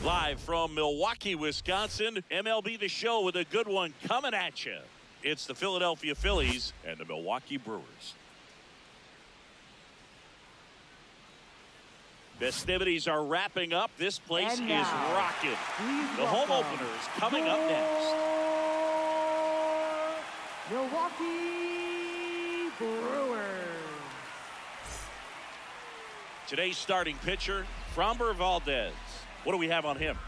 Live from Milwaukee, Wisconsin, MLB The Show with a good one coming at you. It's the Philadelphia Phillies and the Milwaukee Brewers. Festivities are wrapping up. This place is rocking. The home opener is coming up next. Milwaukee Brewers. Today's starting pitcher, Framber Valdez. What do we have on him?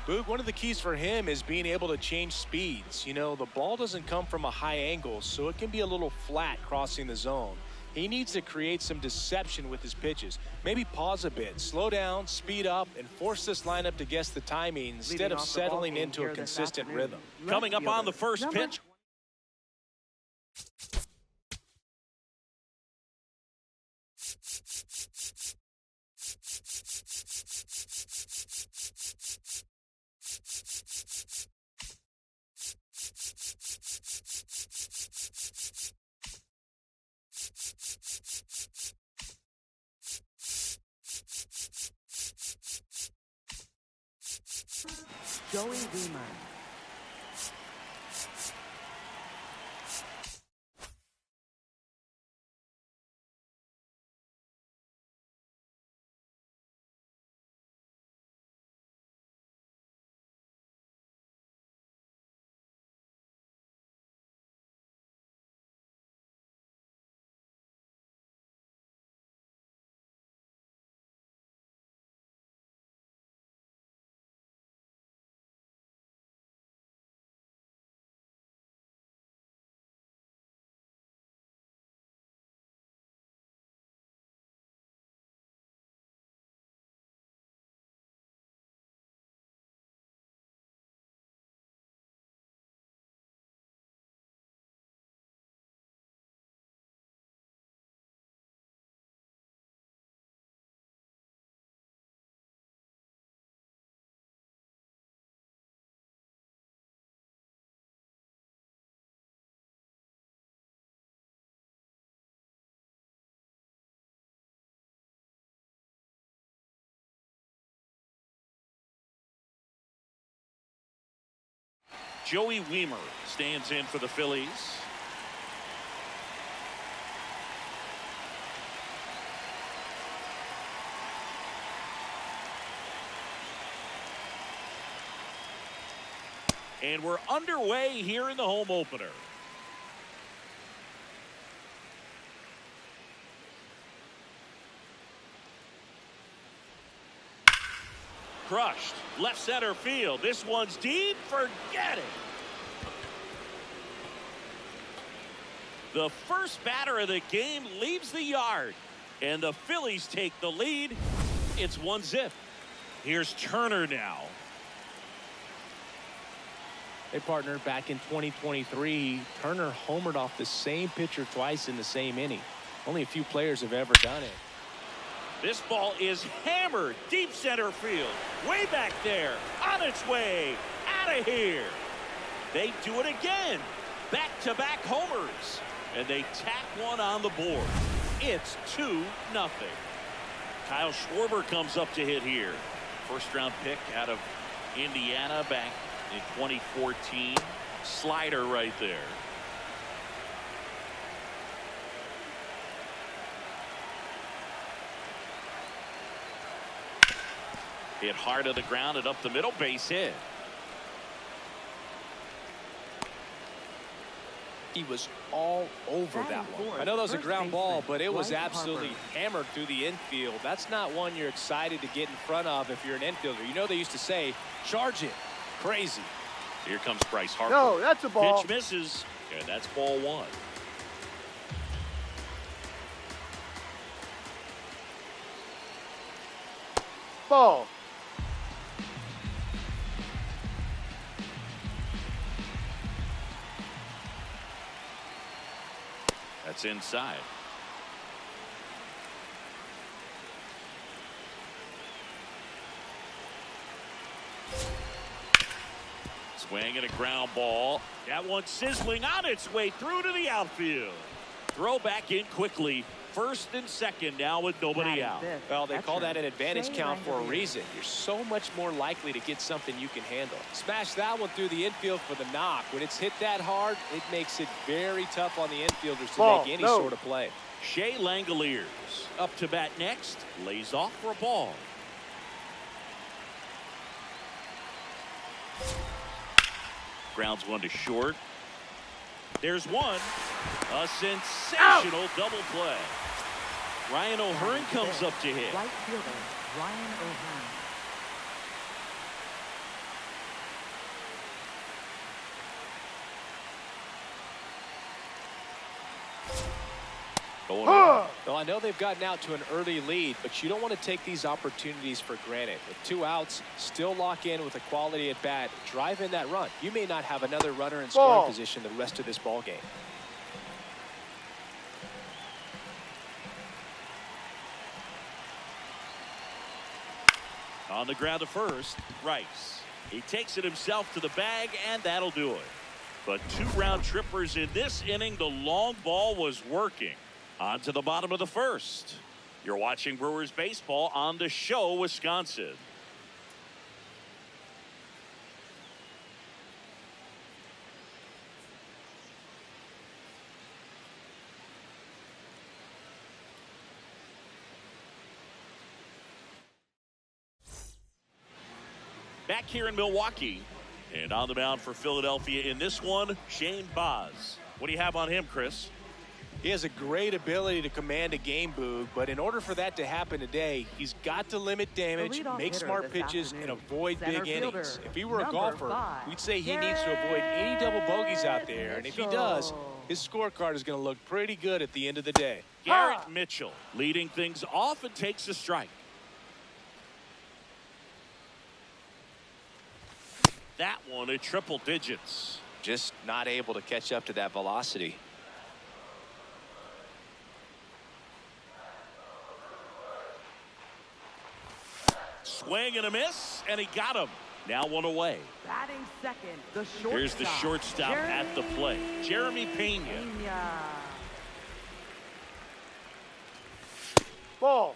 Boog, one of the keys for him is being able to change speeds. You know, the ball doesn't come from a high angle, so it can be a little flat crossing the zone. He needs to create some deception with his pitches. Maybe pause a bit, slow down, speed up, and force this lineup to guess the timing instead of settling into a consistent rhythm. Coming up on the first pitch. Joey Wiemer. Joey Wiemer stands in for the Phillies. And we're underway here in the home opener. Crushed left center field. This one's deep. Forget it. The first batter of the game leaves the yard, and the Phillies take the lead. It's 1-0. Here's Turner now. Hey, partner, back in 2023, Turner homered off the same pitcher twice in the same inning. Only a few players have ever done it. This ball is hammered deep center field. Way back there. On its way. Out of here. They do it again. Back-to-back homers. And they tack one on the board. It's 2-0. Kyle Schwarber comes up to hit here. First-round pick out of Indiana back in 2014. Slider right there. Hit hard to the ground and up the middle, base hit. He was all over that one. I know that was a ground ball, but it was absolutely hammered through the infield. That's not one you're excited to get in front of if you're an infielder. You know they used to say, charge it. Crazy. Here comes Bryce Harper. No, that's a ball. Pitch misses, and that's ball one. Ball. That's inside. Swing and a ground ball. That one sizzling on its way through to the outfield. Throw back in quickly. First and second now with nobody Batting out. fifth, Well, they call that an advantage Shea count for a Langeliers. reason. You're so much more likely to get something you can handle. Smash that one through the infield for the knock. When it's hit that hard, it makes it very tough on the infielders to Ball, make any no. sort of play. Shea Langeliers up to bat next. Lays off for a ball. Grounds one to short. There's one. A sensational double play. Ryan O'Hearn comes up to hit. Right fielder, Ryan O'Hearn. Going on. Well, I know they've gotten out to an early lead, but you don't want to take these opportunities for granted. With 2 outs, still lock in with a quality at bat, drive in that run. You may not have another runner in scoring Ball. position the rest of this ball game. On the ground to first, Rice. He takes it himself to the bag, and that'll do it. But 2 round trippers in this inning. The long ball was working. On to the bottom of the first. You're watching Brewers baseball on The Show Wisconsin. Back here in Milwaukee. And on the mound for Philadelphia in this one, Shane Baz. What do you have on him, Chris? He has a great ability to command a game, Boog, but in order for that to happen today, he's got to limit damage, leadoff make hitter smart this pitches, and afternoon, avoid center big innings. fielder, If he were a number golfer, 5, we'd say he needs to avoid any double bogeys out there, and if he does, his scorecard is going to look pretty good at the end of the day. Garrett Mitchell leading things off and takes a strike. That one at triple digits. Just not able to catch up to that velocity. Swing and a miss, and he got him. Now one away. Batting second, the shortstop. Here's the shortstop at the plate, Jeremy Pena. Pena. Ball.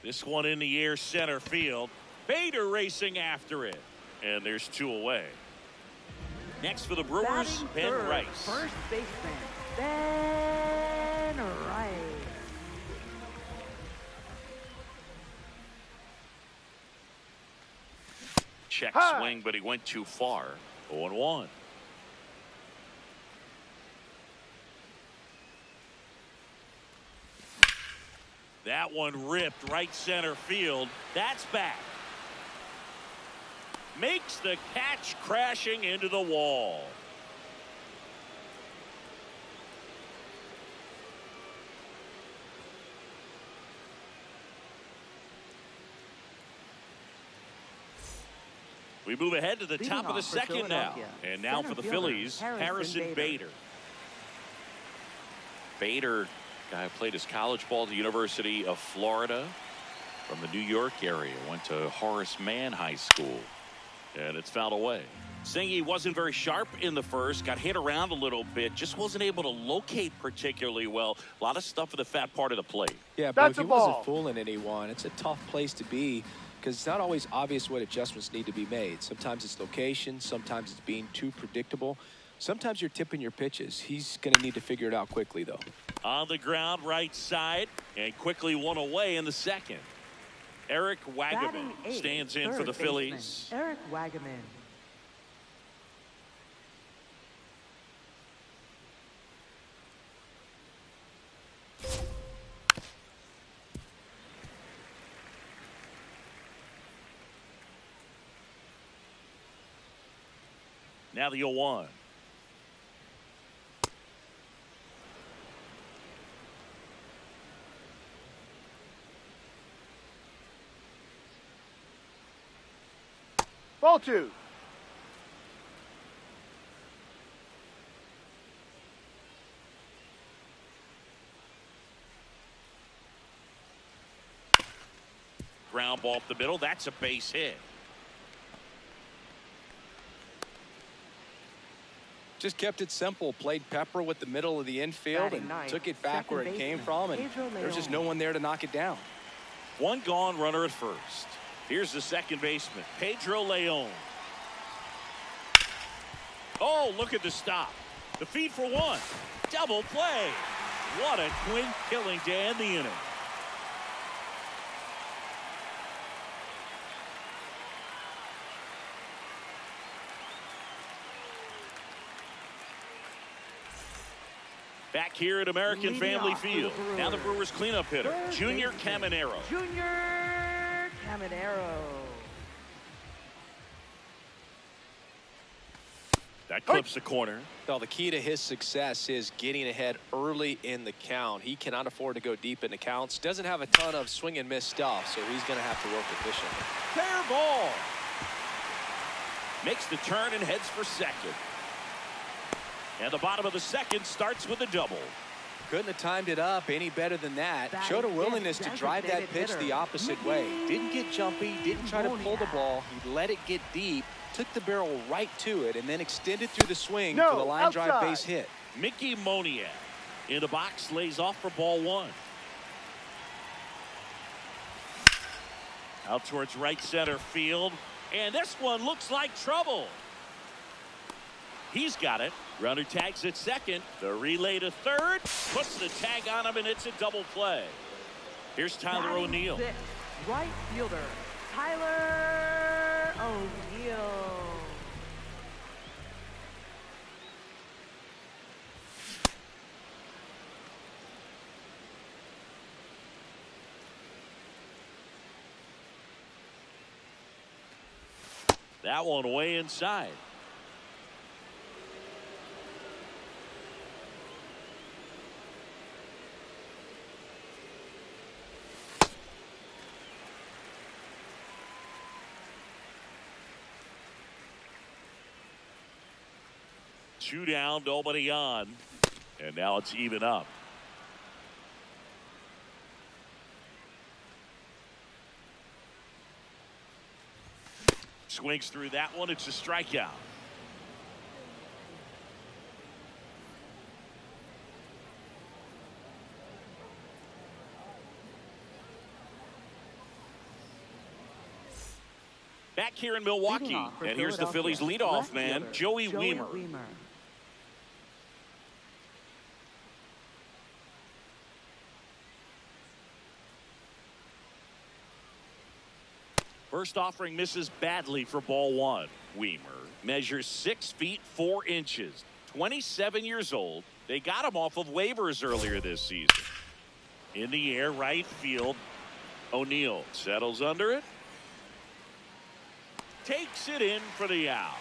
This one in the air, center field. Bader racing after it. And there's 2 away. Next for the Brewers, Batting Ben third, Rice. First baseman, Ben Rice. Check Hi. swing, but he went too far. 0-1. That one ripped right center field. That's back. Makes the catch, crashing into the wall. We move ahead to the Leading top of the off for second now. Philadelphia, And now center for the fielder, Phillies, Harrison Bader. Bader, guy who played his college ball at the University of Florida from the New York area, went to Horace Mann High School. And it's fouled away. Singy wasn't very sharp in the first, got hit around a little bit, just wasn't able to locate particularly well. A lot of stuff for the fat part of the plate. Yeah, That's but he a ball. wasn't fooling anyone. It's a tough place to be because it's not always obvious what adjustments need to be made. Sometimes it's location, sometimes it's being too predictable. Sometimes you're tipping your pitches. He's going to need to figure it out quickly, though. On the ground, right side, and quickly one away in the second. Eric Wagaman Batting eighth, stands in for third the baseman, Phillies. Eric Wagaman. Now the 0-1. Ball 2. Ground ball up the middle. That's a base hit. Just kept it simple. Played pepper with the middle of the infield Batting and ninth, took it back where it second came baseman, from, and Pedro there's just Leon. no one there to knock it down. One gone, runner at first. Here's the second baseman, Pedro Leon. Oh, look at the stop. The feed for one. Double play. What a twin killing to end the inning. Back here at American Leading Family off for the Field. Now the Brewers. Brewers cleanup hitter, Third Junior baseman, Caminero. Junior Caminero. That clips the corner. Well, the key to his success is getting ahead early in the count. He cannot afford to go deep in the counts. Doesn't have a ton of swing and miss stuff, so he's going to have to work efficiently. Fair ball. Makes the turn and heads for second. And the bottom of the second starts with a double. Couldn't have timed it up any better than that. Batting Showed a fifth, willingness to drive that designated pitch the hitter, opposite way. Didn't get jumpy, didn't try to pull the Moniak. ball. He let it get deep, took the barrel right to it, and then extended through the swing No, for the line drive outside. base hit. Mickey Moniak in the box, lays off for ball one. Out towards right center field. And this one looks like trouble. He's got it. Runner tags at second. The relay to third. Puts the tag on him, and it's a double play. Here's Tyler Batting O'Neill. sixth, right fielder, Tyler O'Neill. That one way inside. Two down, nobody on. And now it's even up. Swings through that one. It's a strikeout. Back here in Milwaukee. Leading off for And here's the Phillies Philadelphia, leadoff left man, fielder, Joey Wiemer. First offering misses badly for ball one. Wiemer measures 6 feet 4 inches. 27 years old. They got him off of waivers earlier this season. In the air, right field. O'Neill settles under it. Takes it in for the out.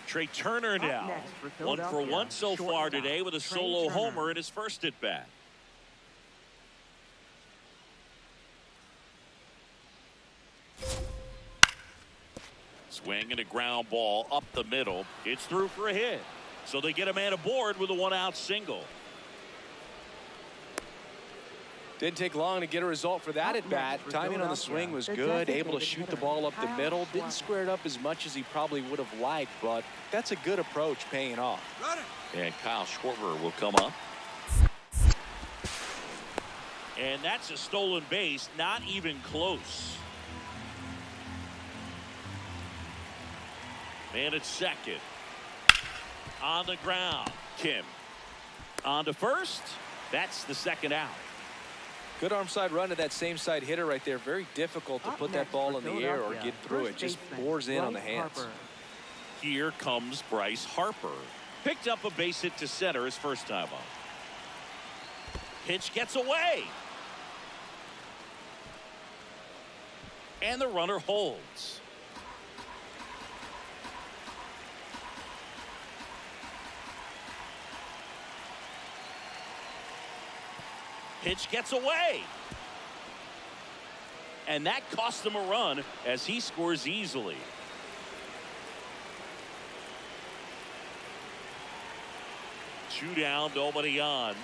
Trey Turner Up now. next for 1 for Philadelphia, 1 so far shortstop, today with a Trey solo Turner. homer in his first at bat. Swing and a ground ball up the middle. It's through for a hit. So they get a man aboard with a 1-out single. Didn't take long to get a result for that Up at bat. next for Timing on the Philadelphia, swing was the good. Able to designated shoot the hitter, ball up the Kyle middle. Didn't Schwarber. square it up as much as he probably would have liked, but that's a good approach paying off. And Kyle Schwarber will come up. And that's a stolen base. Not even close. Man at second. On the ground. Kim. On to first. That's the second out. Good arm side run to that same side hitter right there. Very difficult to Up put that next ball for in the air or Philadelphia, get through it. first Just baseman, bores in on the Bryce hands. Harper. Here comes Bryce Harper. Picked up a base hit to center his first time up. Pitch gets away. And the runner holds. Pitch gets away. And that cost him a run as he scores easily. Two down, nobody on.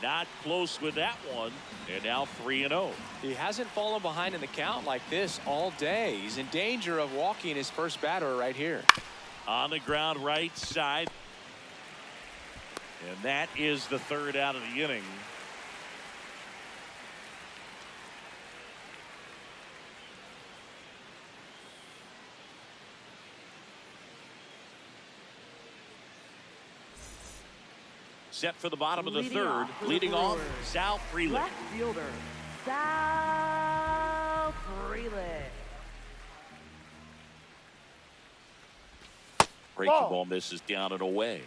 Not close with that one. And now 3-0. He hasn't fallen behind in the count like this all day. He's in danger of walking his first batter right here. On the ground right side. And that is the third out of the inning. Set for the bottom of the third. Leading off, Sal Frelick. Left fielder, Sal Frelick. Breaking ball misses down and away.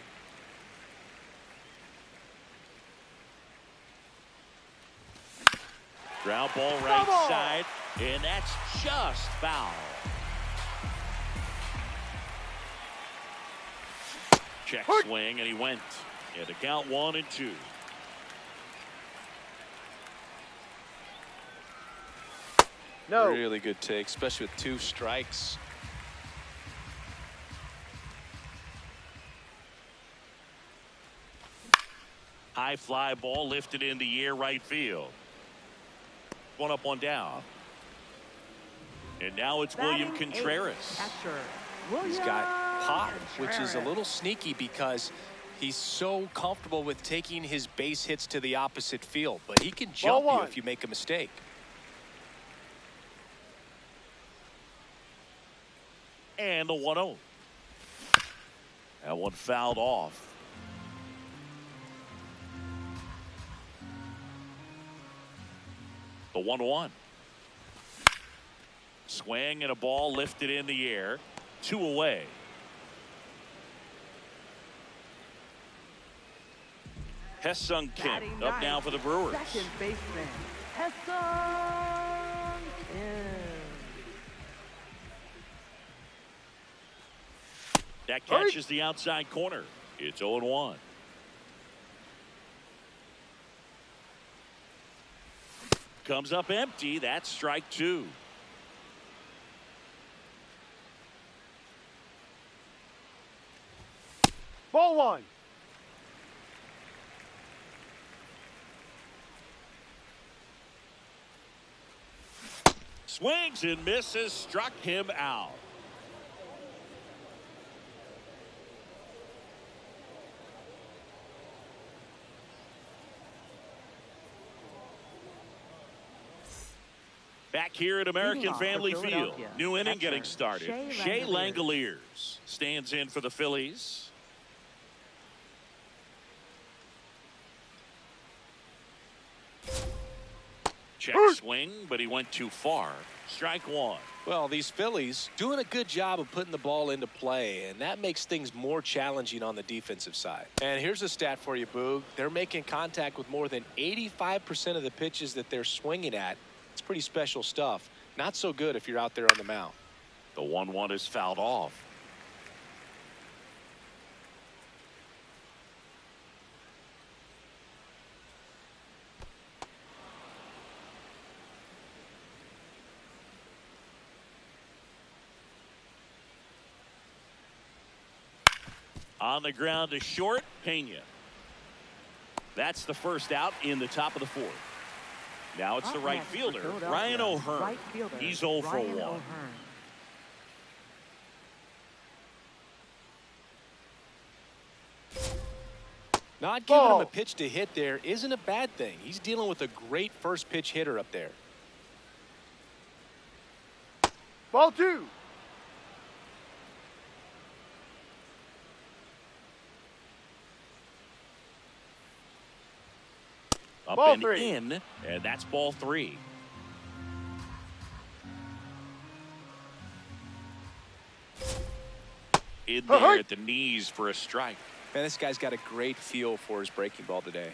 Ground ball right side, and that's just foul. Check swing, and he went. And to count 1-2. No. Really good take, especially with 2 strikes. High fly ball lifted in the air right field. One up, one down. And now it's William Contreras. He's got pop, which is a little sneaky because he's so comfortable with taking his base hits to the opposite field, but he can jump you if you make a mistake. And the 1-0. That one fouled off. The 1-1. Swing and a ball lifted in the air. 2 away. Ha-Seong Kim up now for the Brewers. Second baseman, Ha-Seong Kim. That catches the outside corner. It's 0-1. Comes up empty. That's strike 2. Ball 1. Swings and misses. Struck him out. Back here at American Family Field. New inning getting started. Shea Langoliers stands in for the Phillies. Check swing, but he went too far. Strike 1. Well, these Phillies doing a good job of putting the ball into play, and that makes things more challenging on the defensive side. And here's a stat for you, Boog. They're making contact with more than 85% of the pitches that they're swinging at. It's pretty special stuff. Not so good if you're out there on the mound. The 1-1 is fouled off. On the ground to short, Pena. That's the first out in the top of the 4th. Now it's the right fielder, Ryan O'Hearn. He's 0 for 1. Not giving him a pitch to hit there isn't a bad thing. He's dealing with a great first pitch hitter up there. Ball 2. Up ball and 3. in, and that's ball 3. In there at the knees for a strike. Man, this guy's got a great feel for his breaking ball today.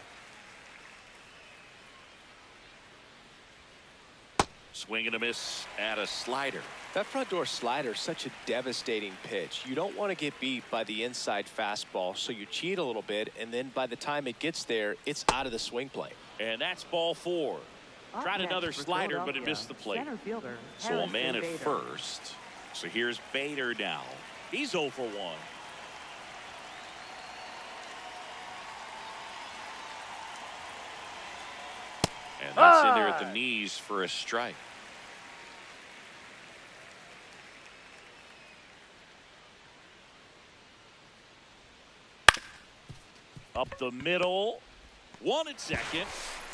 Swing and a miss at a slider. That front door slider is such a devastating pitch. You don't want to get beat by the inside fastball, so you cheat a little bit, and then by the time it gets there, it's out of the swing plane. And that's ball 4. Tried another slider, but it missed the plate. So a man at first. So here's Bader now. He's 0 for 1. And that's in there at the knees for a strike. Up the middle. One at second.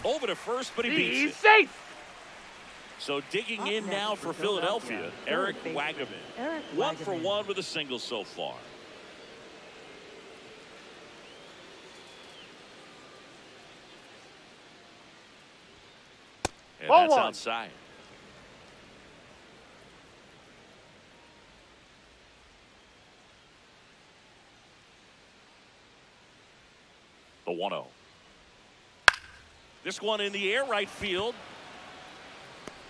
Over to first, but he beats He's it. safe. So digging Up in next now for for Philadelphia, Philadelphia, Eric third baseman. Wagaman. Eric 1 for Wagaman. 1 with a single so far. And Ball that's one. outside. The 1-0. This one in the air, right field.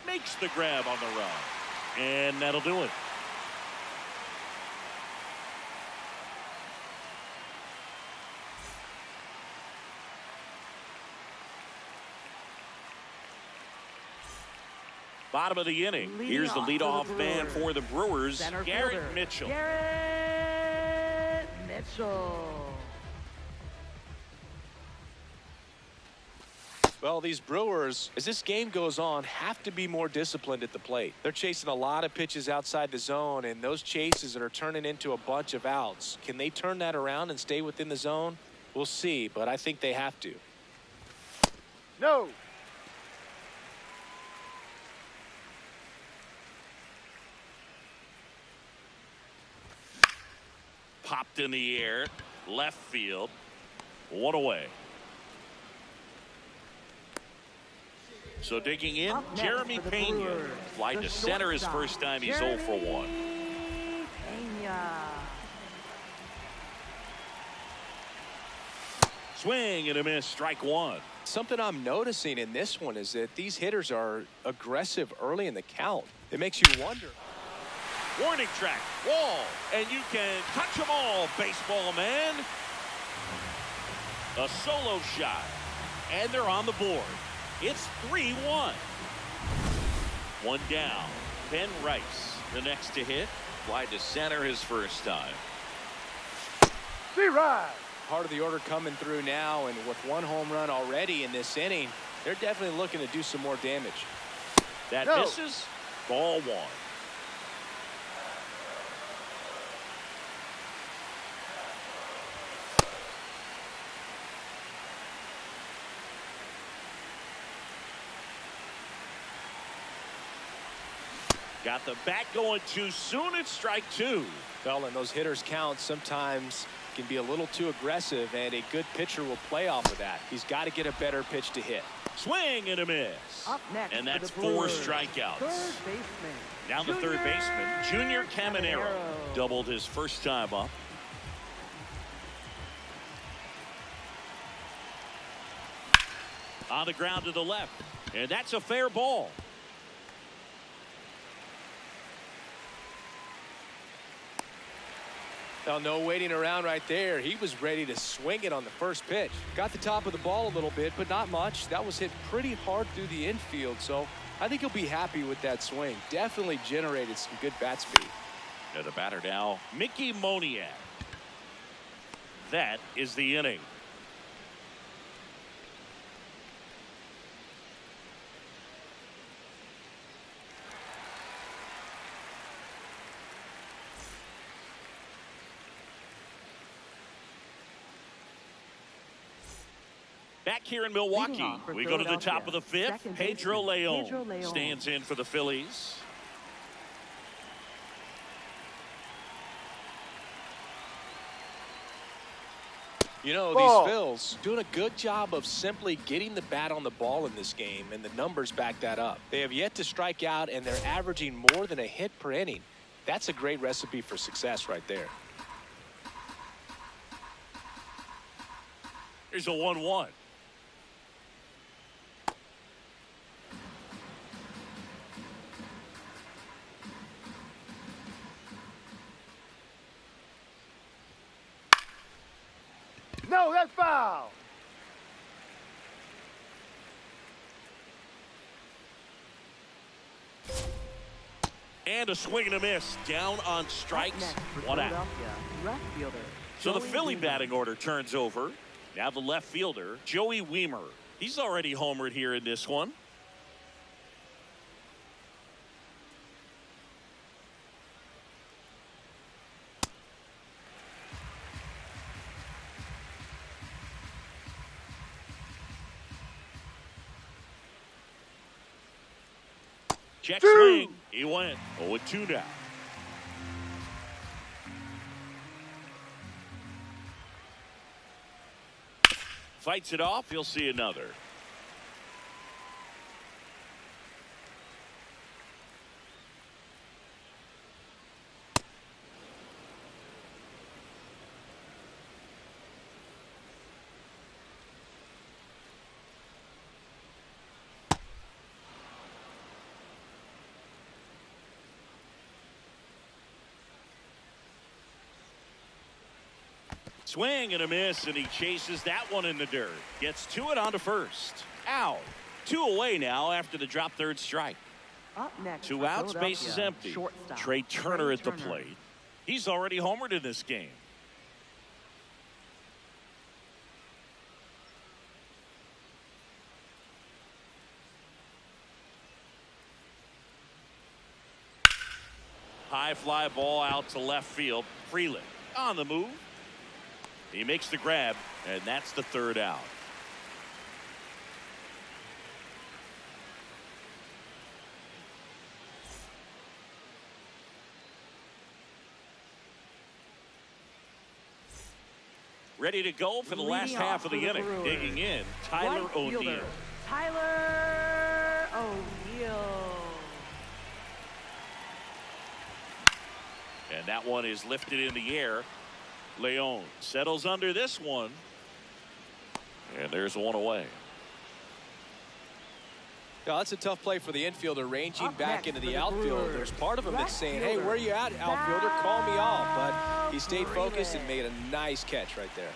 Makes the grab on the run. And that'll do it. Bottom of the inning. Leading Here's the off for the leadoff man Brewers. for the Brewers, Center Garrett fielder, Mitchell. Garrett Mitchell. Well, these Brewers, as this game goes on, have to be more disciplined at the plate. They're chasing a lot of pitches outside the zone, and those chases that are turning into a bunch of outs. Can they turn that around and stay within the zone? We'll see, but I think they have to. No. Popped in the air, left field. One away. So digging in, Up next Jeremy for the Pena. Brewers, Fly the to center his shortstop, first time. He's 0 for 1. Jeremy Pena. Swing and a miss, strike one. Something I'm noticing in this one is that these hitters are aggressive early in the count. It makes you wonder. Warning track, wall, and you can touch them all, baseball man. A solo shot, and they're on the board. It's 3-1. One down. Ben Rice, the next to hit. Fly to center his first time. See right. Part of the order coming through now, and with one home run already in this inning, they're definitely looking to do some more damage. That No. misses. Ball one. Got the bat going too soon. It's strike two. Well, and those hitters count sometimes can be a little too aggressive, and a good pitcher will play off of that. He's got to get a better pitch to hit. Swing and a miss. Up next And for that's the 4 Brewers, strikeouts. Third baseman. Now the third baseman, Junior Caminero, doubled his first time up. On the ground to the left, and that's a fair ball. Well, no waiting around right there. He was ready to swing it on the first pitch. Got the top of the ball a little bit, but not much. That was hit pretty hard through the infield, so I think he'll be happy with that swing. Definitely generated some good bat speed. And the batter now, Mickey Moniak. That is the inning. Back here in Milwaukee, Leading off for we go to the top Philadelphia, of the fifth. second Pedro baseman, Leon Pedro Leon. stands in for the Phillies. You know, Ball. these Phils doing a good job of simply getting the bat on the ball in this game, and the numbers back that up. They have yet to strike out, and they're averaging more than a hit per inning. That's a great recipe for success right there. Here's a 1-1. No, that's foul. And a swing and a miss. Down on strikes. Up next for One out. Philadelphia, left fielder. So the Joey Philly Wiemer. batting order turns over. Now the left fielder, Joey Wiemer. He's already homered here in this one. Check Two. swing. He went 0-2 now. Fights it off. He'll see another. Swing and a miss, and he chases that one in the dirt. Gets to it on to first. Out. 2 away now after the drop third strike. Up next. 2 for outs, base is Philadelphia, empty. shortstop, Trey Turner at the Turner. plate. He's already homered in this game. High fly ball out to left field. Freeland on the move. He makes the grab, and that's the 3rd out. Ready to go for the last Leading half off of the for the inning. Brewers, Digging in, Tyler right fielder, O'Neill. Tyler O'Neill. And that one is lifted in the air. Leon settles under this one. And there's one away. Yeah, that's a tough play for the infielder, ranging Up back next into for the the outfield. Brewers, There's part of him that's saying, hey, right where you at, outfielder? Call me off. But he stayed focused and Freeland. made a nice catch right there.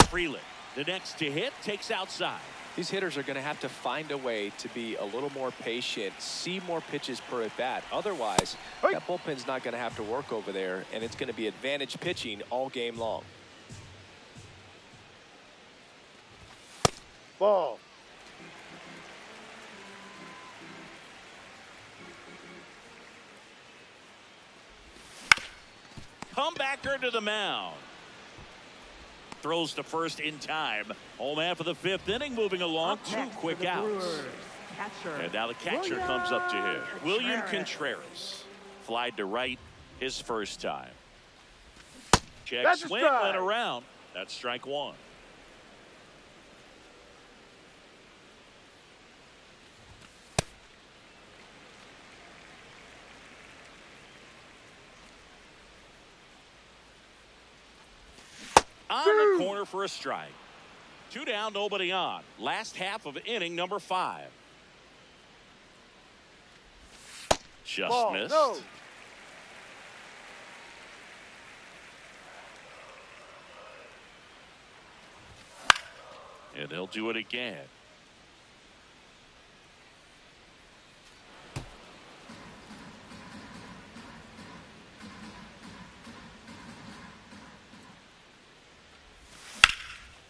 Freeland, the next to hit, takes outside. These hitters are going to have to find a way to be a little more patient, see more pitches per at bat. Otherwise, Hey. that bullpen's not going to have to work over there, and it's going to be advantage pitching all game long. Ball. Comebacker to the mound. Throws to first in time. Home half of the 5th inning, moving along. Up 2 next for quick the outs. Brewers, catcher. And now the catcher comes up to hit. William Contreras. Flied to right his first time. Check That's a swing, strike. went around. That's strike 1. On the corner for a strike. 2 down, nobody on. Last half of inning number 5. Just Ball. missed. No. And they'll do it again.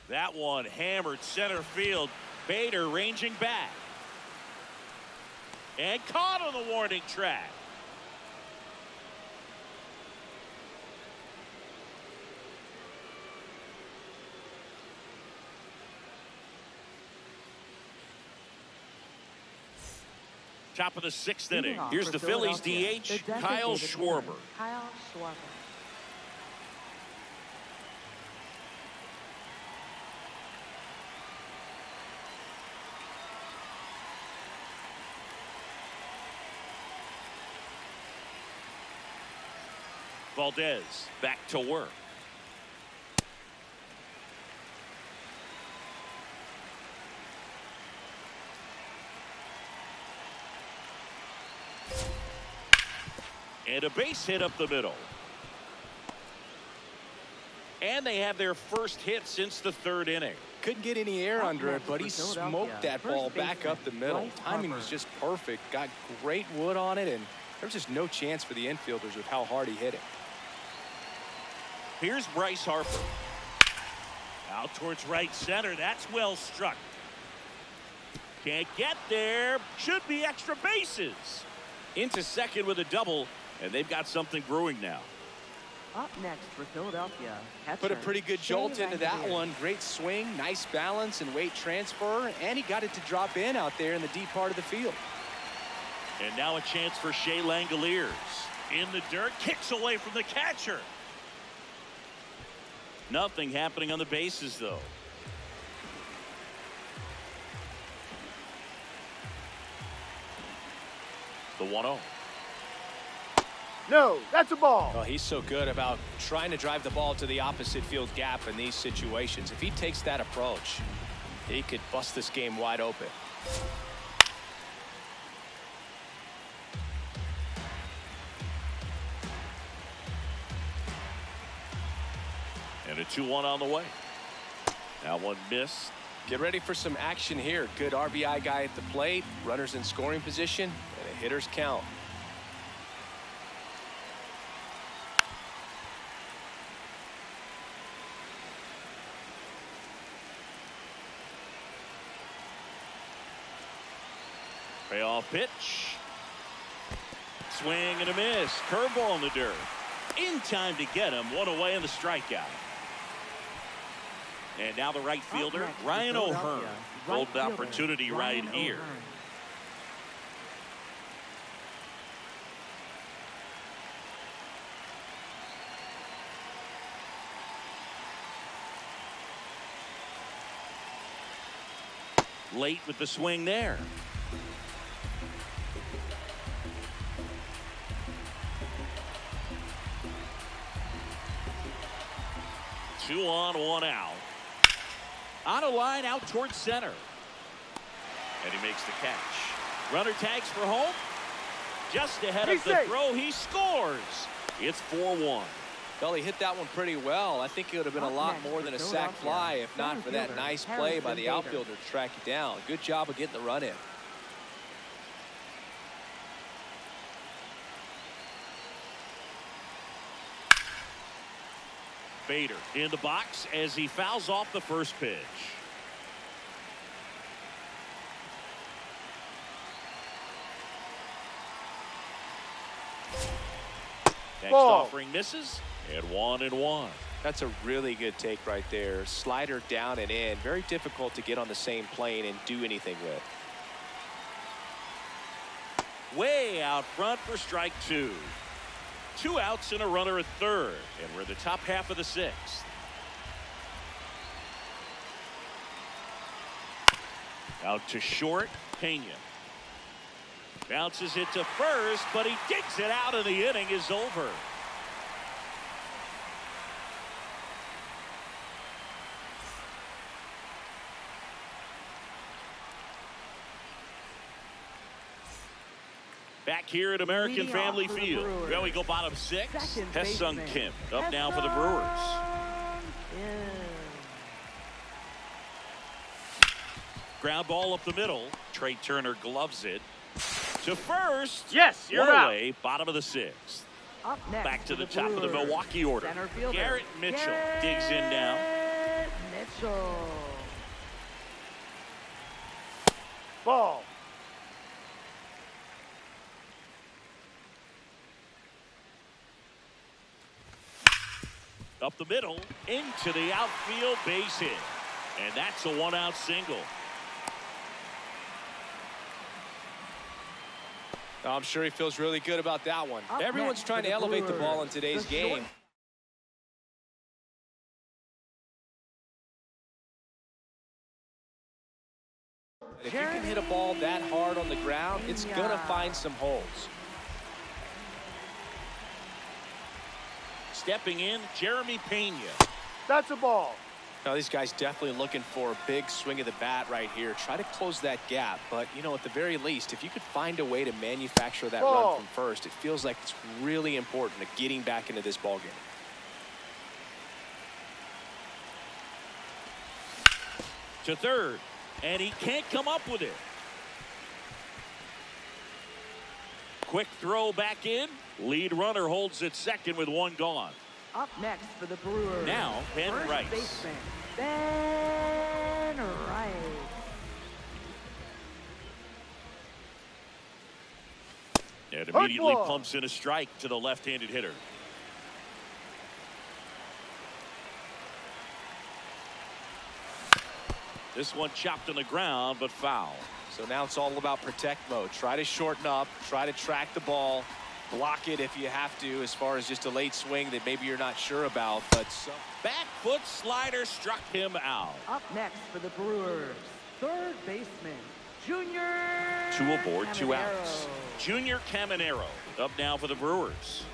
That one hammered center field. Bader ranging back. And caught on the warning track. Top of the 6th Leading inning. off Here's for the Phillies Philadelphia, DH, the Kyle designated Schwarber. hitter, Kyle Schwarber. Valdez back to work. And a base hit up the middle. And they have their first hit since the 3rd inning. Couldn't get any air Up under it, next but for he Philadelphia, smoked that first ball back baseman, up the middle. Bryce Timing Harper. was just perfect. Got great wood on it, and there's just no chance for the infielders with how hard he hit it. Here's Bryce Harper. Out towards right center. That's well struck. Can't get there. Should be extra bases. Into second with a double, and they've got something brewing now. Up next for Philadelphia, catcher, Put a pretty good Shea jolt into that Langeliers. one. Great swing, nice balance and weight transfer, and he got it to drop in out there in the deep part of the field. And now a chance for Shea Langoliers. In the dirt, kicks away from the catcher. Nothing happening on the bases, though. The 1-0. No, that's a ball. Well, he's so good about trying to drive the ball to the opposite field gap in these situations. If he takes that approach, he could bust this game wide open. And a 2-1 on the way. That one missed. Get ready for some action here. Good RBI guy at the plate. Runners in scoring position. And a hitter's count. Payoff pitch. Swing and a miss. Curveball in the dirt. In time to get him. One away in the strikeout. And now the right fielder, Ryan O'Hearn. Golden opportunity right here. Late with the swing there. Two on, one out. On a line out towards center. And he makes the catch. Runner tags for home. Just ahead of the throw, he scores. It's 4-1. Well, he hit that one pretty well. I think it would have been a lot more than a sac fly if not for that nice play by the outfielder to track it down. Good job of getting the run in. Bader in the box as he fouls off the first pitch. Next offering misses, and 1-1. That's a really good take right there. Slider down and in. Very difficult to get on the same plane and do anything with. Way out front for strike two. 2 outs and a runner at third, and we're in the top half of the sixth. Out to short, Pena. Bounces it to first, but he digs it out, and the inning is over. Back here at American Family Field. Well, we go bottom 6. Ha-Seong Kim up now for the Brewers. Ground ball up the middle. Trey Turner gloves it to first. Yes, you're out. Away, bottom of the 6th. Up next Back to the the top of the Brewers. Milwaukee order. Center fielder, Garrett Mitchell digs in now. Mitchell. Ball. Up the middle, into the outfield, base hit. And that's a 1-out single. I'm sure he feels really good about that one. Up Everyone's next trying for to the elevate the ball in Brewers, today's the game. If you can hit a ball that hard on the ground, it's going to find some holes. Stepping in, Jeremy Pena. That's a ball. Now, these guys definitely looking for a big swing of the bat right here. Try to close that gap. But, you know, at the very least, if you could find a way to manufacture that run from first, it feels like it's really important to getting back into this ball game. To third, and he can't come up with it. Quick throw back in. Lead runner holds it second with 1 gone. Up next for the Brewers. Now, Ben First Rice. baseman, Ben Rice. And immediately pumps in a strike to the left-handed hitter. This one chopped on the ground, but foul. So now it's all about protect mode. Try to shorten up, try to track the ball, block it if you have to, as far as just a late swing that maybe you're not sure about. But Back foot slider struck him out. Up next for the Brewers, third baseman, Junior 2 aboard, 2 Caminero. outs. Junior Caminero up now for the Brewers.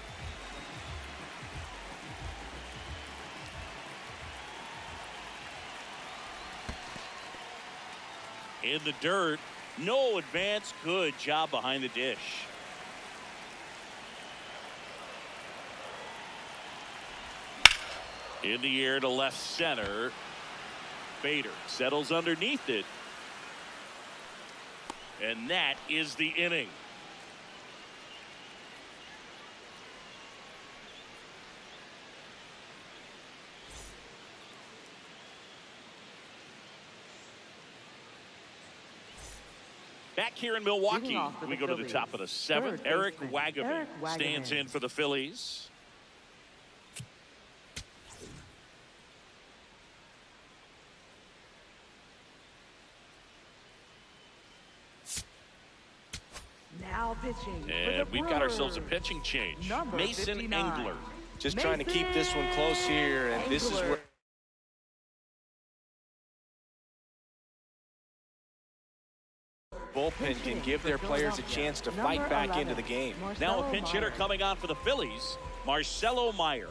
In the dirt, no advance. Good job behind the dish. In the air to left center. Bader settles underneath it. And that is the inning. Back here in Milwaukee, off for we the go to the Phillies. top of the 7th. Third Eric baseman, Wagaman Eric Wagaman. stands in for the Phillies. Now pitching for And the we've got ourselves a Brewers, pitching change. number Mason 59. Engler. just trying to keep this one close here, and this is Engler. where bullpen can give their players a chance to fight Number back 11, into the game. Now a Marcelo pinch hitter Meyer. coming on for the Phillies, Marcelo Meyer.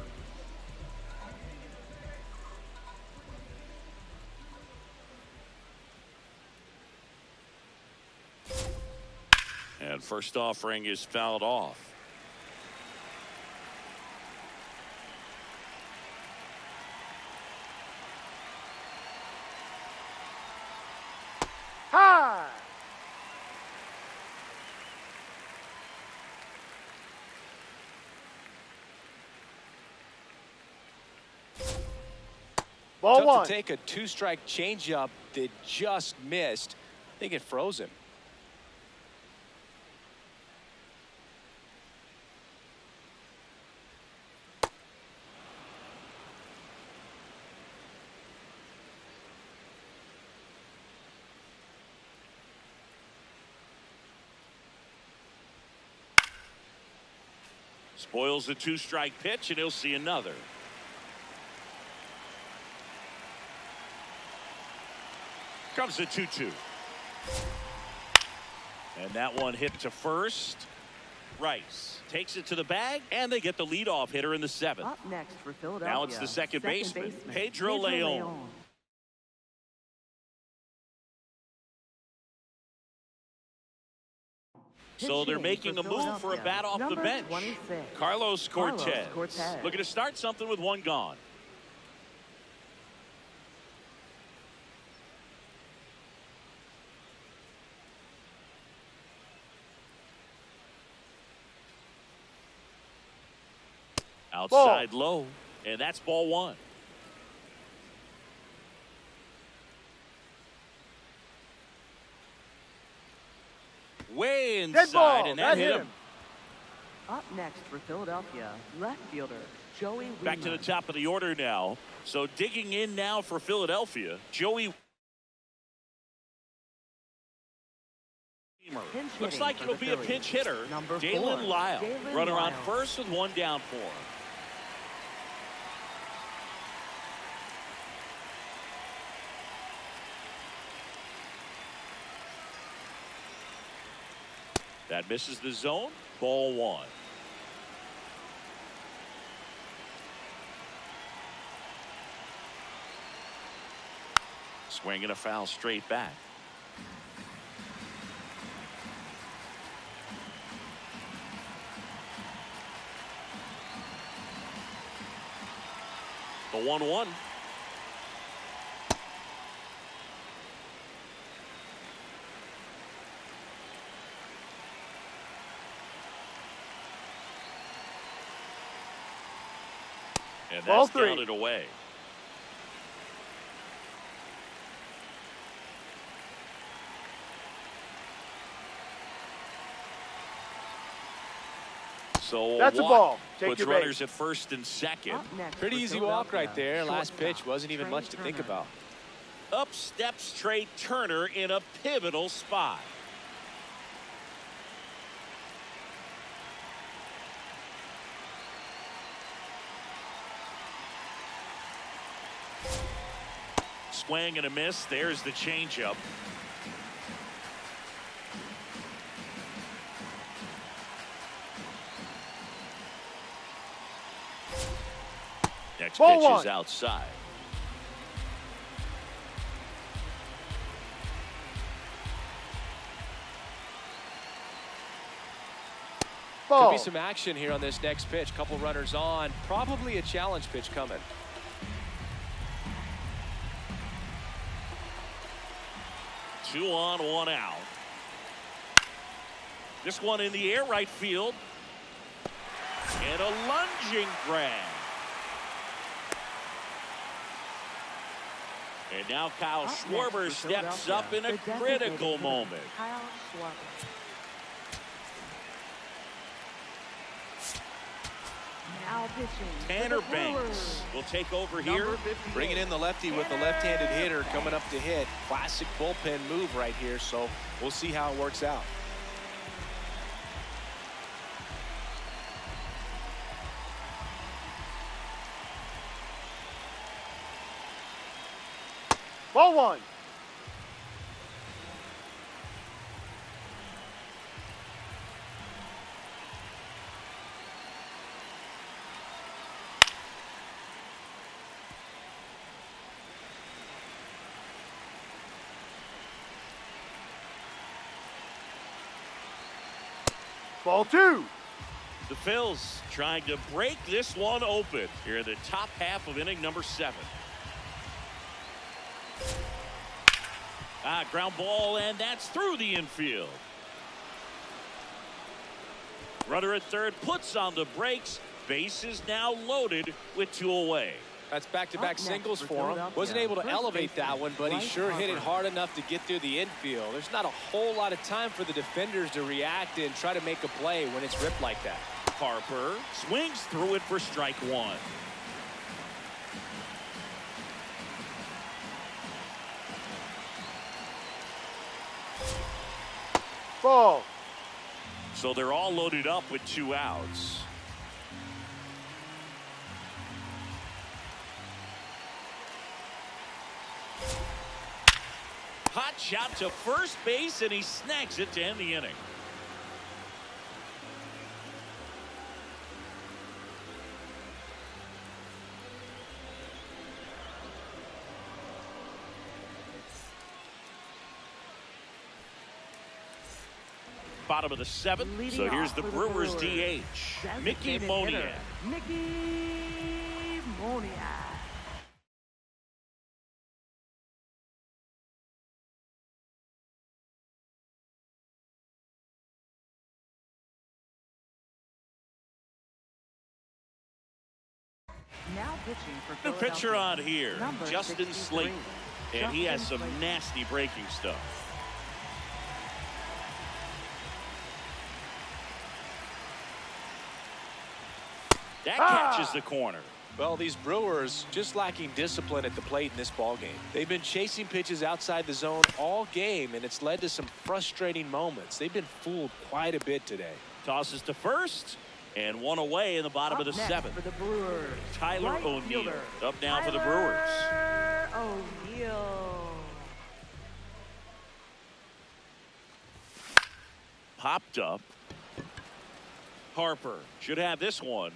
And first offering is fouled off. High. Ball Tough one. to take a 2-strike changeup that just missed. I think it froze him. Spoils the 2-strike pitch, and he'll see another. Comes the 2-2. And that one hit to first. Rice takes it to the bag, and they get the leadoff hitter in the 7th. Up next for Philadelphia. Now it's the second baseman, Pedro Leon. So they're making a move for a bat off the bench. Carlos Cortez looking to start something with one gone. Outside low, and that's ball one. Way Dead ball. inside, and that hit him. Up next for Philadelphia, left fielder Joey Back to the Wiemer. top of the order now. So digging in now for Philadelphia, Joey Wiemer. Pinch Looks hitting like for it'll the be a Phillies. pinch hitter. Number Galen 4, Lyle. Galen Runner on Lyle. first with one down for him. That misses the zone. Ball one. Swinging a foul straight back. The 1-1. And Ball that's three. counted away. So That's a walk ball. Take puts your runners base. at first and second. Up next Pretty for easy walk right Philadelphia, there. Last shortstop, pitch wasn't even Trey much to think Turner. about. Up steps Trey Turner in a pivotal spot. Swing and a miss. There's the changeup. Next Ball pitch one. is outside. Ball. Could be some action here on this next pitch. Couple runners on. Probably a challenge pitch coming. Two on, one out. This one in the air, right field. And a lunging grab. And now Kyle Up next Schwarber for steps up in a Philadelphia, the critical designated hitter, moment. Kyle Schwarber. Now pitching for Tanner the Brewers. Banks will take over here. Number 58. Bringing in the lefty with the left-handed hitter coming up to hit. Classic bullpen move right here, so we'll see how it works out. Ball one. Ball two. The Phils trying to break this one open here in the top half of inning number 7. Ground ball, and that's through the infield. Runner at third puts on the brakes. Base is now loaded with 2 away. That's back-to-back Up next singles for for him. Philadelphia, Wasn't able to first elevate baseman, that one, but he Bryce sure hit it Harper. hard enough to get through the infield. There's not a whole lot of time for the defenders to react and try to make a play when it's ripped like that. Harper swings through it for strike 1. Ball. So they're all loaded up with 2 outs. Hot shot to first base, and he snags it to end the inning. Bottom of the 7th. Leading So here's off the for the Brewers Brewers, DH, Mickey designated Moniak. hitter, Mickey Moniak. Now pitching for New Philadelphia. pitcher on here, Number Justin 63. Slayton. And he has Justin some Slayton. nasty breaking stuff. That catches the corner. Well, these Brewers just lacking discipline at the plate in this ballgame. They've been chasing pitches outside the zone all game, and it's led to some frustrating moments. They've been fooled quite a bit today. Tosses to first, and 1 away in the bottom Up of the next 7th. for the Brewers, Tyler right O'Neill fielder, up now for the Brewers. Tyler O'Neill. Popped up. Harper should have this one.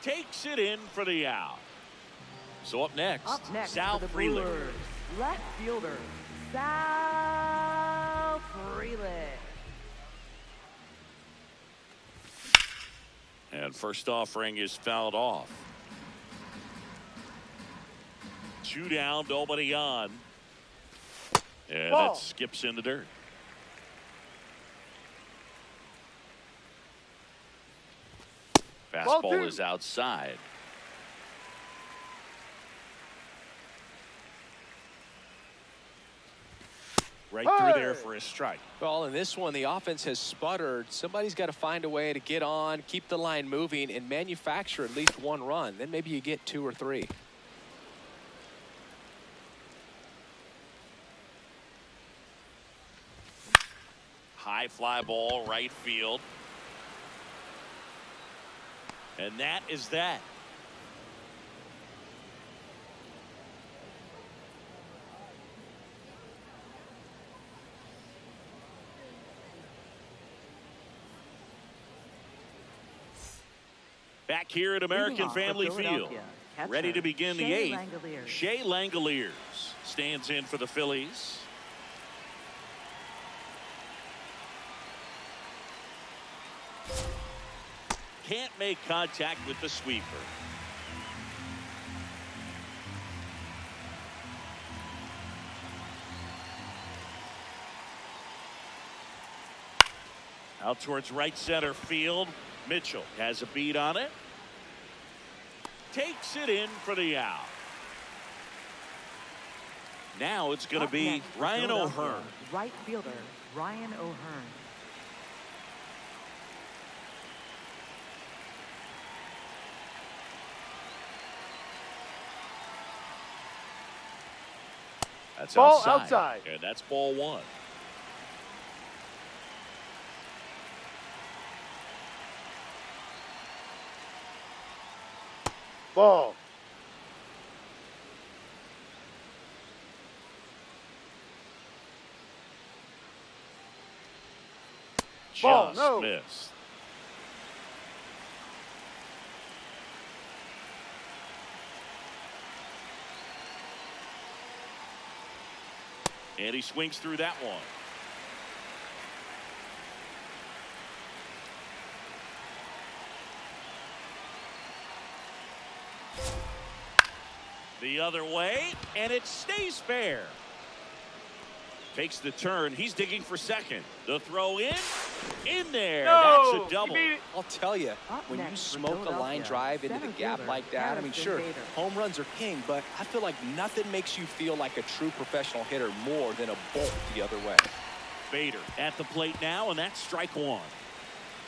Takes it in for the out. So up next, Up next Sal for the Frelick. Brewers, left fielder, Sal Frelick. And first offering is fouled off. 2 down, nobody on. And Ball. that skips in the dirt. Ball Fastball 2. is outside. Right through there for a strike. Well, in this one, the offense has sputtered. Somebody's got to find a way to get on, keep the line moving, and manufacture at least 1 run. Then maybe you get 2 or 3. high fly ball right field. And that is that. Back here at American Family Field, ready to begin the eighth. Shea Langoliers stands in for the Phillies. Can't make contact with the sweeper. Out towards right center field. Mitchell has a beat on it. Takes it in for the out. Now it's going to be Ryan O'Hearn. Right fielder, Ryan O'Hearn. That's ball outside. And that's ball one. Ball. Just no. missed. And he swings through that one. The other way, and it stays fair. Takes the turn. He's digging for second. The throw in there. No, that's a double. I'll tell you, when you smoke a line drive into the gap like that, I mean, sure, home runs are king, but I feel like nothing makes you feel like a true professional hitter more than a bolt the other way. Bader at the plate now, and that's strike one.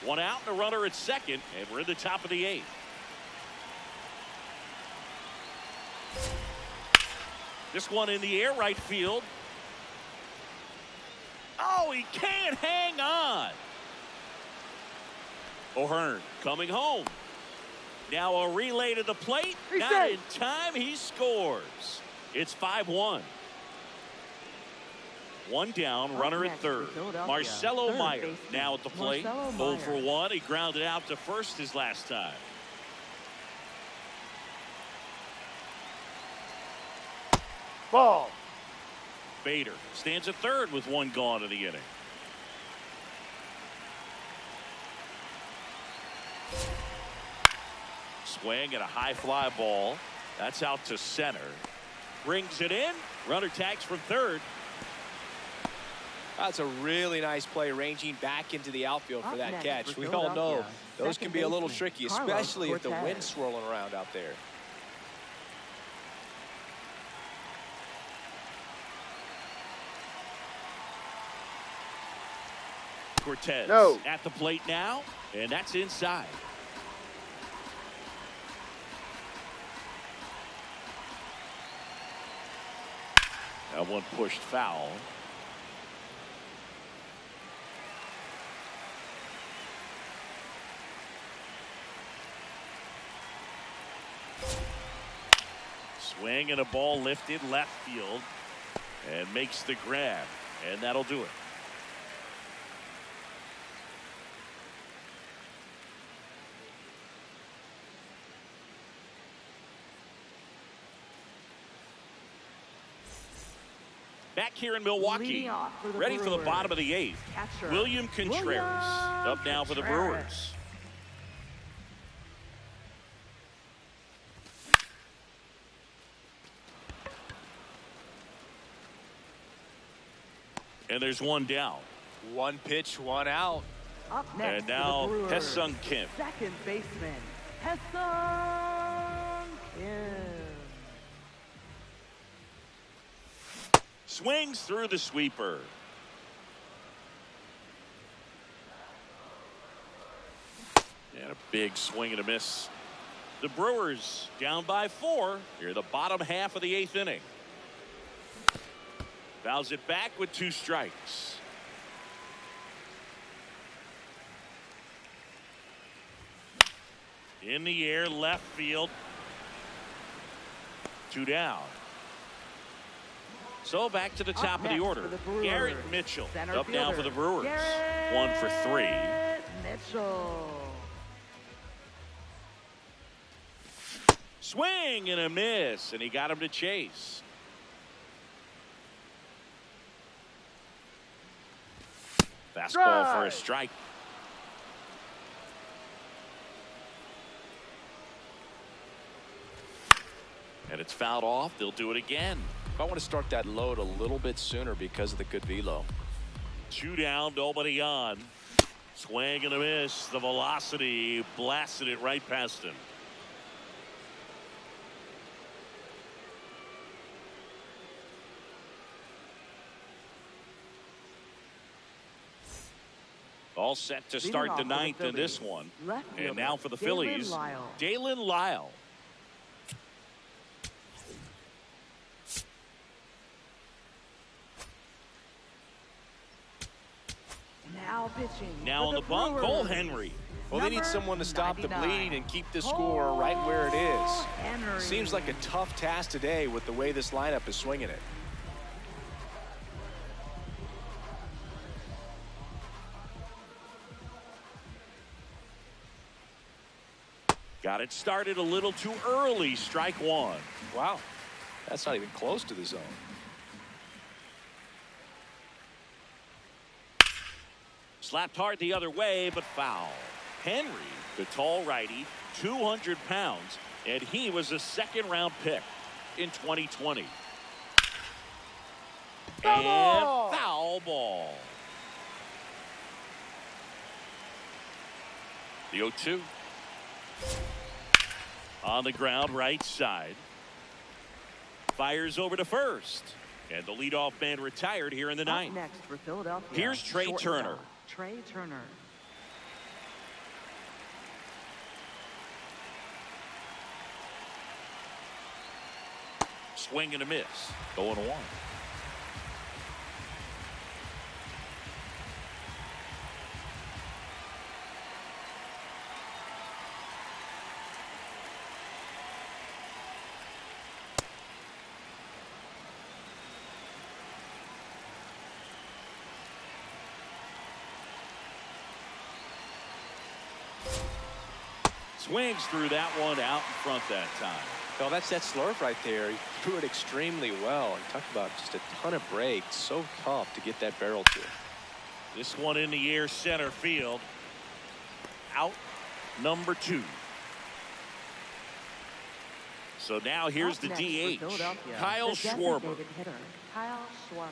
One out and a runner at second, and we're in the top of the eighth. This one in the air, right field. Oh, he can't hang on. O'Hearn coming home. Now a relay to the plate. Not in time. He scores. It's 5-1. One down, runner at third. Marcelo Meyer now at the plate. 0 for 1. He grounded out to first his last time. Ball. Bader stands at third with one gone in the inning. Swing and a high fly ball. That's out to center. Brings it in. Runner tags from third. That's a really nice play, ranging back into the outfield for that catch. We all know those can be a little tricky, especially if the wind's swirling around out there. Cortez at the plate now, and that's inside. That one pushed foul. Swing and a ball lifted left field and makes the grab, and that'll do it. Back here in Milwaukee, ready for the bottom of the eighth. William Contreras up now for the Brewers. And there's one down. One pitch, one out. Up next, and now Ha-Seong Kim. Second baseman, Ha-Seong Kim. Swings through the sweeper. And a big swing and a miss. The Brewers down by 4 here, the bottom half of the 8th inning. Fouls it back with 2 strikes. In the air, left field. 2 down. So back to the top of the next order. for the Brewers, Garrett Mitchell center up now for the fielder, Brewers. Garrett 1 for 3. Mitchell. Swing and a miss, and he got him to chase. Fastball for a strike. And it's fouled off. They'll do it again. I want to start that load a little bit sooner because of the good velo. 2 down, nobody on. Swing and a miss. The velocity blasted it right past him. All set to start the ninth in this one. And now for the Phillies, Dalen Lyle. Now pitching. Now on the bump, Cole Henry. Well, they need someone to stop the bleed and keep the score right where it is. Henry. Seems like a tough task today with the way this lineup is swinging it. Got it started a little too early. Strike 1. Wow, that's not even close to the zone. Slapped hard the other way, but foul. Henry, the tall righty, 200 pounds, and he was a second-round pick in 2020. And foul ball. The 0-2. On the ground, right side. Fires over to first. And the leadoff man retired here in the ninth. Next for Philadelphia. Here's Trey Turner. Trey Turner. Swing and a miss. 0-1. Swings through that one out in front that time. Well, that's that slurve right there. He threw it extremely well. He talked about just a ton of breaks. So tough to get that barrel to. This one in the air, center field. Out number 2. So now here's the DH, Kyle Schwarber. Hitter, Kyle Schwarber.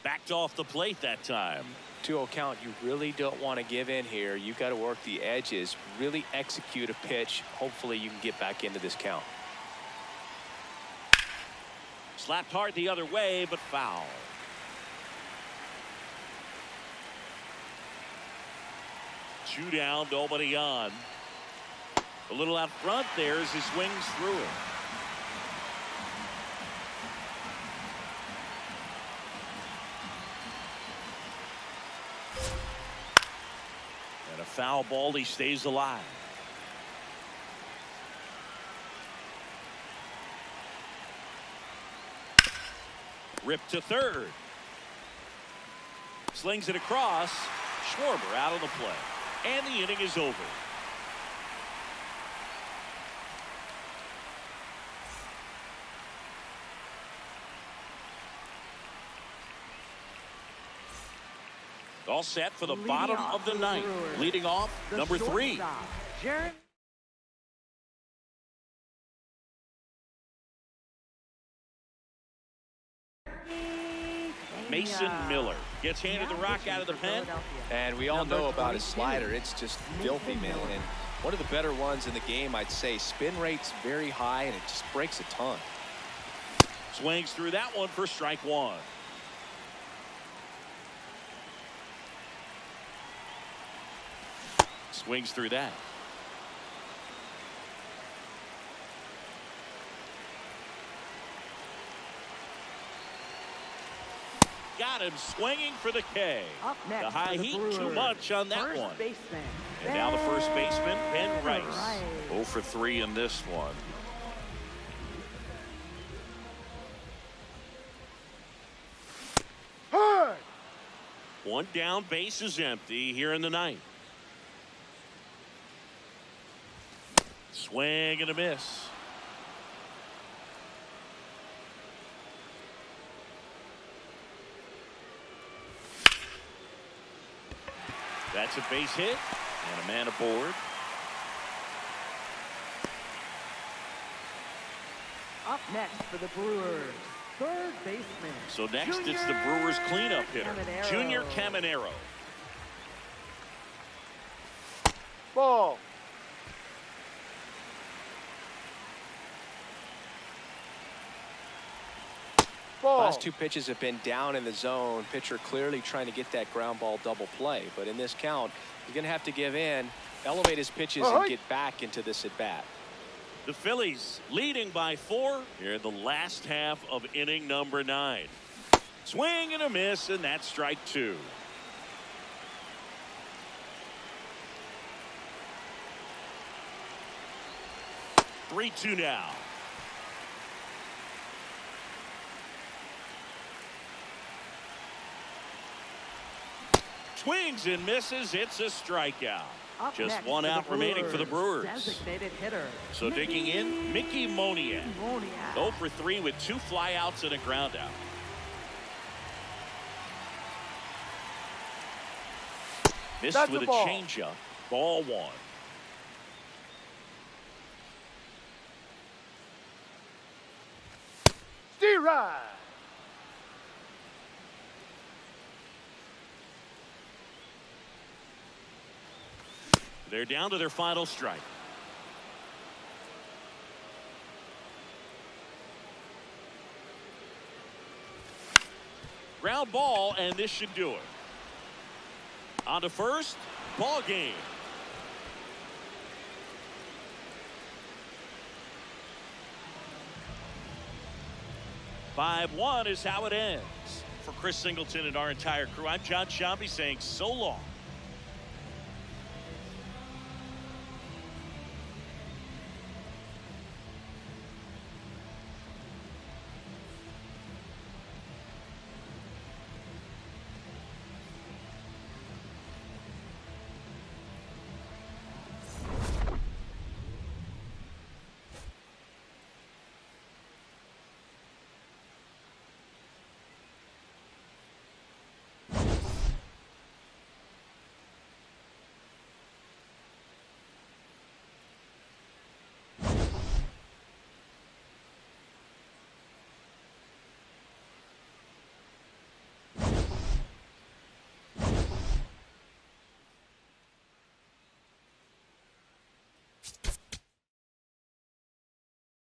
Backed off the plate that time. 2-0 count. You really don't want to give in here. You got to work the edges, really execute a pitch. Hopefully you can get back into this count. Slapped hard the other way, but foul. Two down, nobody on. A little out front there as he swings through it. And a foul ball, he stays alive. Ripped to third. Slings it across. Schwarber out of the play. And the inning is over. All set for the bottom of the ninth. Leading off, number 3. Jeremy Mason Miller gets handed the rock out of the pen. And we all know about his slider. It's just filthy, man. And one of the better ones in the game, I'd say. Spin rate's very high, and it just breaks a ton. Swings through that one for strike 1. Swings through that. Got him swinging for the K. Up next The high for the heat, Brewers, too much on that first one. baseman, And now the first baseman, Ben Rice. Rice. 0 for 3 in this one. Hard. One down, base is empty here in the ninth. Swing and a miss. That's a base hit and a man aboard. Up next for the Brewers, third baseman. So next it's the Junior Brewers cleanup hitter, Caminero. Junior Caminero. Ball. Ball. Last two pitches have been down in the zone. Pitcher clearly trying to get that ground ball double play. But in this count, he's going to have to give in, elevate his pitches, and get back into this at bat. The Phillies leading by 4 here in the last half of inning number 9. Swing and a miss, and that's strike 2. Three-two now. Swings and misses. It's a strikeout. Up Just next one for the out remaining for the Brewers. Designated hitter. So digging in, Mickey Moniak. Moniak. 0 for 3 with 2 flyouts and a ground out. Missed That's with a a ball. changeup. Ball 1. D-Ride. They're down to their final strike. Ground ball, and this should do it. On to first, ball game. (5-1) is how it ends. For Chris Singleton and our entire crew, I'm John Sciambi saying so long.